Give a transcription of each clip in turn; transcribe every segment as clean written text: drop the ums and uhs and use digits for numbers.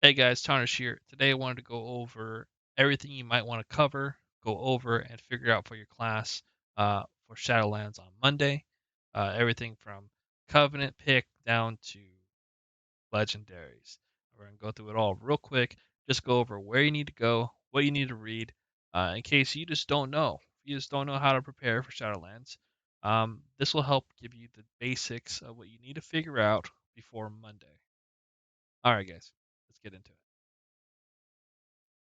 Hey guys, Tarnish here. Today I wanted to go over everything you might want to cover, go over and figure out for your class for Shadowlands on Monday. Everything from Covenant pick down to Legendaries. We're going to go through it all real quick, just go over where you need to go, what you need to read, in case you just don't know. If you just don't know how to prepare for Shadowlands, this will help give you the basics of what you need to figure out before Monday. All right, guys, let's get into it.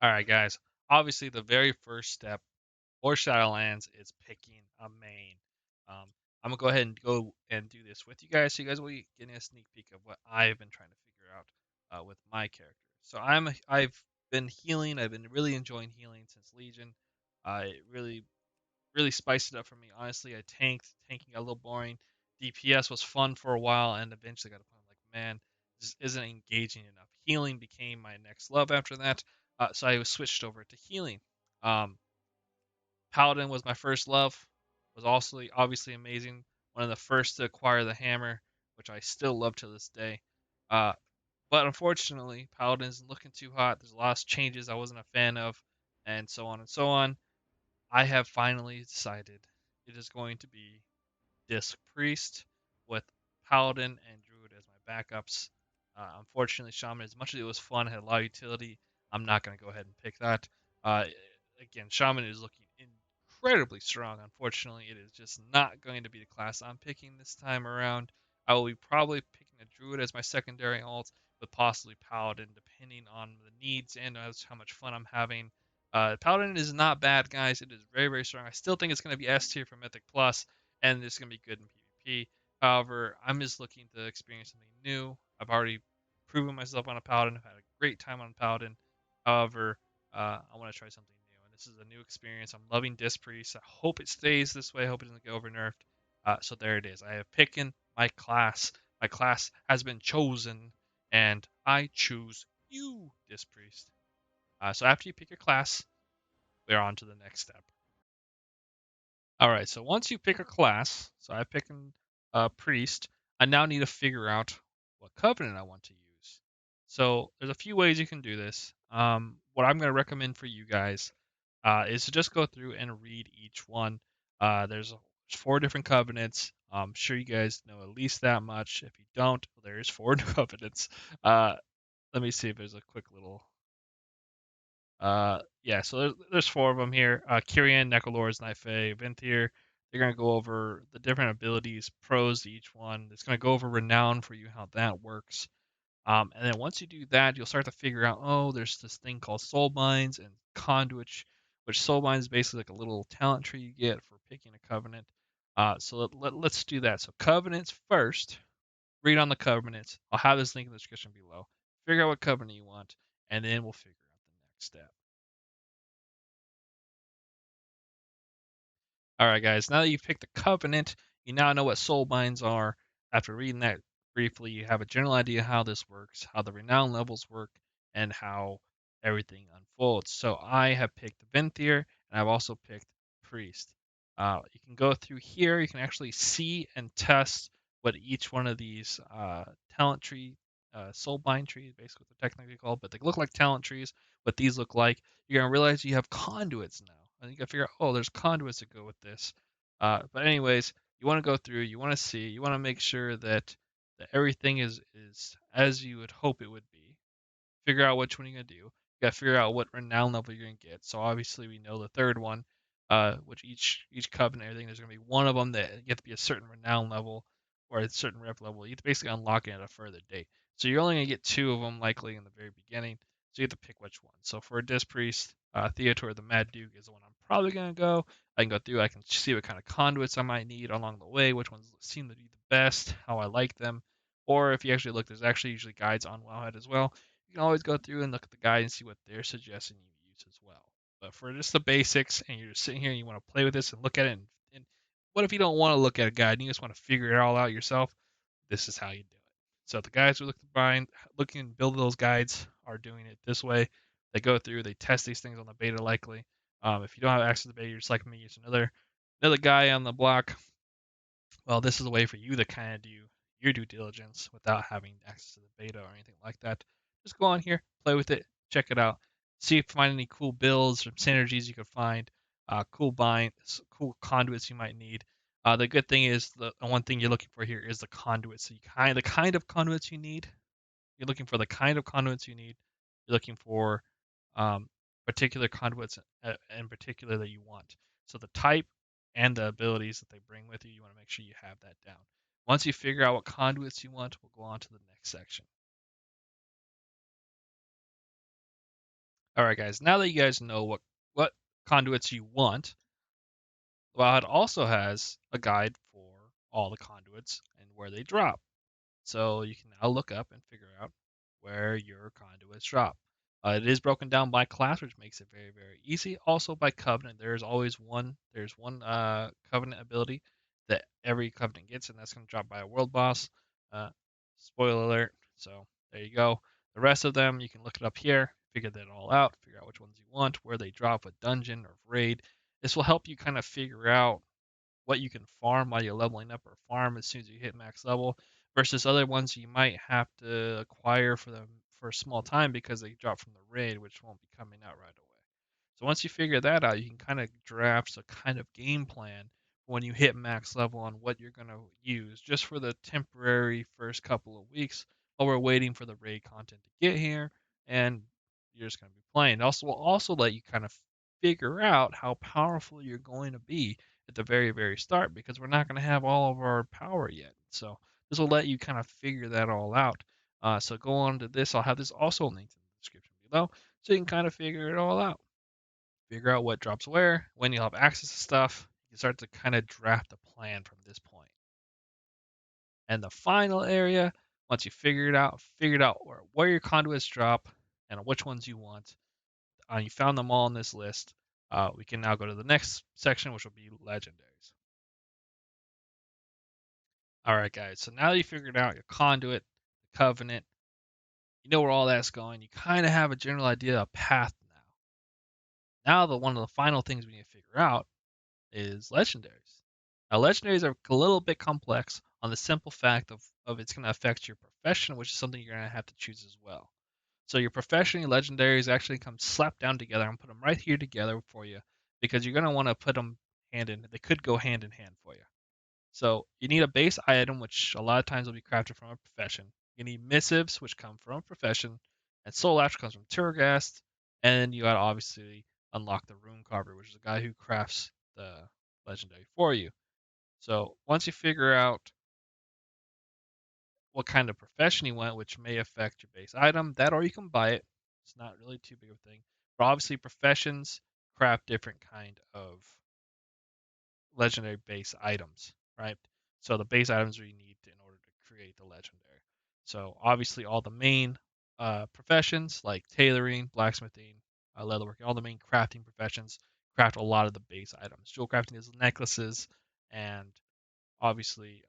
All right, guys. Obviously, the very first step for Shadowlands is picking a main. I'm gonna go ahead and go and do this with you guys, so you guys will be getting a sneak peek of what I've been trying to figure out with my character. So I've been healing. I've been really enjoying healing since Legion. It really spiced it up for me. Honestly, I tanked. Tanking got a little boring. DPS was fun for a while, and eventually got to the point like, man, this isn't engaging enough. Healing became my next love after that, so I was switched over to healing. Um, Paladin was my first love. Was also obviously amazing. One of the first to acquire the hammer, which I still love to this day. Uh, but unfortunately, Paladin isn't looking too hot. There's a lot of changes I wasn't a fan of, and so on and so on. I have finally decided it is going to be Disc Priest with Paladin and Druid as my backups. Unfortunately, Shaman, as much as it was fun, had a lot of utility, I'm not going to go ahead and pick that. Uh, Again, Shaman is looking incredibly strong. Unfortunately, it is just not going to be the class I'm picking this time around. I will be probably picking a Druid as my secondary alt, but possibly Paladin, depending on the needs and as how much fun I'm having. Paladin is not bad, guys. It is very, very strong. I still think it's going to be S tier for Mythic Plus, and it's going to be good in PvP. However, I'm just looking to experience something new. I've already proven myself on a Paladin. I've had a great time on Paladin. However, I want to try something new, and this is a new experience. I'm loving Disc Priest. I hope it stays this way. I hope it doesn't get over nerfed. So there it is. I have picked my class. My class has been chosen, and I choose you, Disc Priest. So after you pick your class, we're on to the next step. All right, so once you pick a class, so I pick a priest, I now need to figure out what covenant I want to use. So there's a few ways you can do this. What I'm going to recommend for you guys is to just go through and read each one. There's four different covenants. I'm sure you guys know at least that much. If you don't, there's four covenants. Uh, Let me see if there's a quick little yeah, so there's four of them here. Kyrian, Necrolords, Nightfey, Venthyr. They're gonna go over the different abilities, pros to each one. It's gonna go over renown for you, how that works. And then once you do that, you'll start to figure out, oh, there's this thing called Soulbinds and Conduit, which Soulbinds is basically like a little talent tree you get for picking a covenant. So let's do that. So covenants first. Read on the covenants. I'll have this link in the description below. Figure out what covenant you want, and then we'll figure out the next step. All right, guys. Now that you've picked the covenant, you now know what soul binds are. After reading that briefly, you have a general idea how this works, how the renown levels work, and how everything unfolds. So I have picked Venthyr, and I've also picked Priest. You can go through here. You can actually see and test what each one of these talent tree, soul bind trees, basically what they're technically called, but they look like talent trees. What these look like, you're gonna realize you have conduits now. And you gotta figure out, oh, there's conduits that go with this. But anyways, you want to go through, you want to see, you want to make sure that everything is as you would hope it would be. Figure out which one you're gonna do. You gotta figure out what renown level you're gonna get. So obviously we know the third one, which each covenant, everything, there's gonna be one of them that you have to be a certain renown level or a certain rep level. You have to basically unlock it at a further date. So you're only gonna get two of them likely in the very beginning. So you have to pick which one. So for a Disc Priest, Theotor the Mad Duke is the one I'm probably gonna go. I can go through. I can see what kind of conduits I might need along the way, which ones seem to be the best, how I like them. Or if you actually look, there's actually usually guides on Wowhead as well. You can always go through and look at the guide and see what they're suggesting you use as well. But for just the basics, and you're just sitting here and you want to play with this and look at it, and what if you don't want to look at a guide and you just want to figure it all out yourself? This is how you do it. So the guys who looking and build those guides are doing it this way. They go through, they test these things on the beta likely. If you don't have access to the beta, you're just like me, it's another guy on the block. Well, this is a way for you to kind of do your due diligence without having access to the beta or anything like that. just go on here, play with it, check it out, see if you find any cool builds or synergies you could find, cool conduits you might need. The good thing is the one thing you're looking for here is the conduits. So the kind of conduits you need. You're looking for the kind of conduits you need. You're looking for um, particular conduits in particular that you want. So the type and the abilities that they bring with you, you want to make sure you have that down. Once you figure out what conduits you want, we'll go on to the next section. All right, guys. Now that you guys know what conduits you want, WoW also has a guide for all the conduits and where they drop. So you can now look up and figure out where your conduits drop. It is broken down by class, which makes it very, very easy. Also by covenant, there's one covenant ability that every covenant gets, and that's going to drop by a world boss. Uh, Spoiler alert. So there you go. The rest of them, you can look it up here, figure that all out, figure out which ones you want, where they drop, what dungeon or raid. This will help you kind of figure out what you can farm while you're leveling up or farm as soon as you hit max level versus other ones you might have to acquire for them for a small time because they drop from the raid, which won't be coming out right away. So once you figure that out, you can kind of draft a kind of game plan when you hit max level on what you're going to use just for the temporary first couple of weeks while we're waiting for the raid content to get here and you're just going to be playing. It also will also let you kind of figure out how powerful you're going to be at the very, very start because we're not going to have all of our power yet. So this will let you kind of figure that all out. So go on to this. I'll have this also linked in the description below so you can kind of figure it all out. Figure out what drops where, when you'll have access to stuff. You start to kind of draft a plan from this point. And the final area, once you figured out where your conduits drop and which ones you want, you found them all in this list. We can now go to the next section, which will be legendaries. All right, guys. So now that you figured out your conduit, the covenant, you know where all that's going. You kind of have a general idea of path now. Now, one of the final things we need to figure out is legendaries. Now, legendaries are a little bit complex on the simple fact of it's going to affect your profession, which is something you're going to have to choose as well. So your profession and legendaries actually come slapped down together. I'm going to put them right here together for you because you're going to want to put them they could go hand in hand for you. So you need a base item, which a lot of times will be crafted from a profession. You need missives, which come from a profession, and soul ash comes from Turgast. And you got to obviously unlock the rune carver, which is the guy who crafts the legendary for you. So once you figure out what kind of profession you want, which may affect your base item, that or you can buy it. It's not really too big of a thing. But obviously professions craft different kind of legendary base items, right? So the base items are you need in order to create the legendary. So obviously all the main professions like tailoring, blacksmithing, leatherworking, all the main crafting professions craft a lot of the base items. Jewel crafting is necklaces, and obviously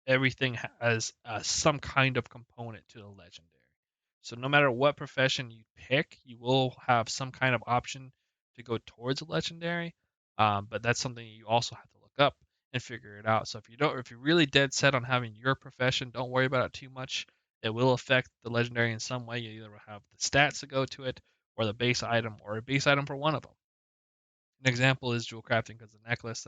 everything has some kind of component to the legendary. So no matter what profession you pick, you will have some kind of option to go towards a legendary. But that's something you also have to look up and figure it out. So if you're really dead set on having your profession, don't worry about it too much. It will affect the legendary in some way. You either have the stats to go to it, or the base item, or a base item for one of them. An example is jewel crafting because the necklace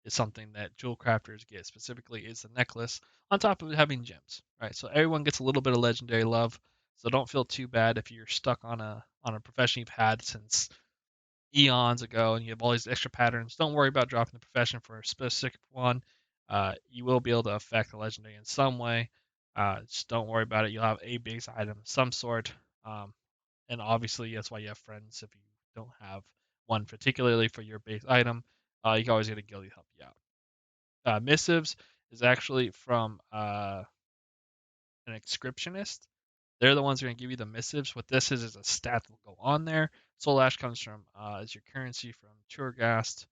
is something that jewel crafters get specifically is the necklace on top of having gems, right? So everyone gets a little bit of legendary love. So don't feel too bad if you're stuck on a profession you've had since eons ago and you have all these extra patterns. Don't worry about dropping the profession for a specific one. You will be able to affect the legendary in some way. Just don't worry about it. You'll have a base item of some sort. And obviously that's why you have friends. If you don't have one particularly for your base item, you can always get a guild to help you out. Missives is actually from an inscriptionist. They're the ones who are going to give you the missives. What this is a stat that will go on there. Soul Ash comes from as your currency from Turgast.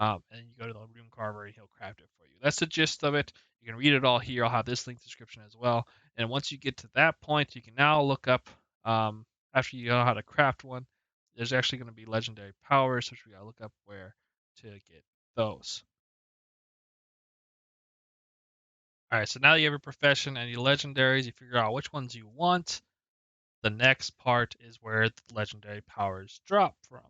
And you go to the Rune Carver and he'll craft it for you. That's the gist of it. You can read it all here. I'll have this link description as well. And once you get to that point, you can now look up, after you know how to craft one, there's actually going to be legendary powers, which we got to look up where to get those. All right, so now you have your profession and your legendaries. You figure out which ones you want. The next part is where the legendary powers drop from.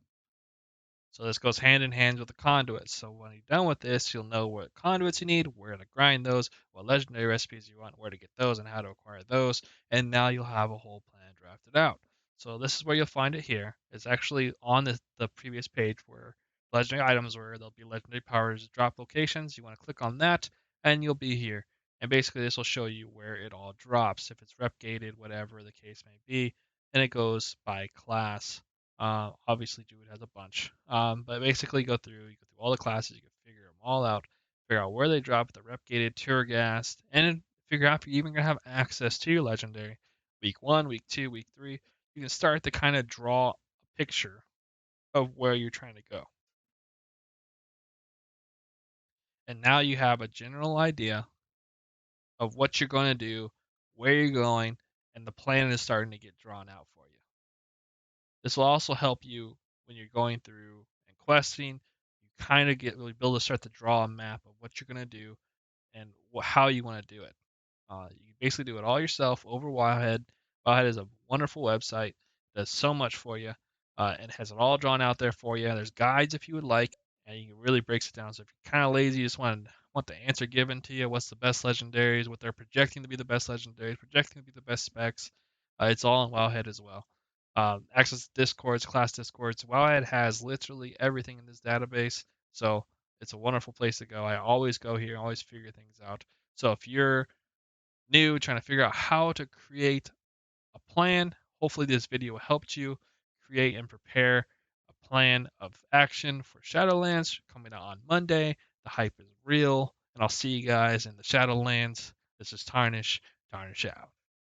So this goes hand in hand with the conduits. So when you're done with this, you'll know what conduits you need, where to grind those, what legendary recipes you want, where to get those, and how to acquire those. And now you'll have a whole plan drafted out. So this is where you'll find it here. It's actually on the previous page where legendary items where there'll be legendary powers drop locations. You want to click on that, and you'll be here. And basically, this will show you where it all drops, if it's rep gated, whatever the case may be. And it goes by class. Obviously, Druid has a bunch. But basically, you go through all the classes, you can figure them all out, figure out where they drop, the rep gated, Turgast, and figure out if you're even gonna have access to your legendary. Week 1, week 2, week 3, you can start to kind of draw a picture of where you're trying to go. And now you have a general idea of what you're going to do, where you're going, and the plan is starting to get drawn out for you. This will also help you when you're going through and questing. You kind of get really be able to start to draw a map of what you're going to do and how you want to do it. You basically do it all yourself over Wildhead. Wildhead is a wonderful website, does so much for you, and has it all drawn out there for you. There's guides if you would like, and it really breaks it down. So if you're kind of lazy, you just want the answer given to you, what's the best legendaries, what they're projecting to be the best legendaries, projecting to be the best specs, it's all in Wildhead as well. Access discords, class discords. Wildhead has literally everything in this database, so it's a wonderful place to go. I always go here, always figure things out. So if you're new, trying to figure out how to create a plan, hopefully this video helped you create and prepare a plan of action for Shadowlands coming out on Monday. The hype is real, and I'll see you guys in the Shadowlands. This is Tarnish out.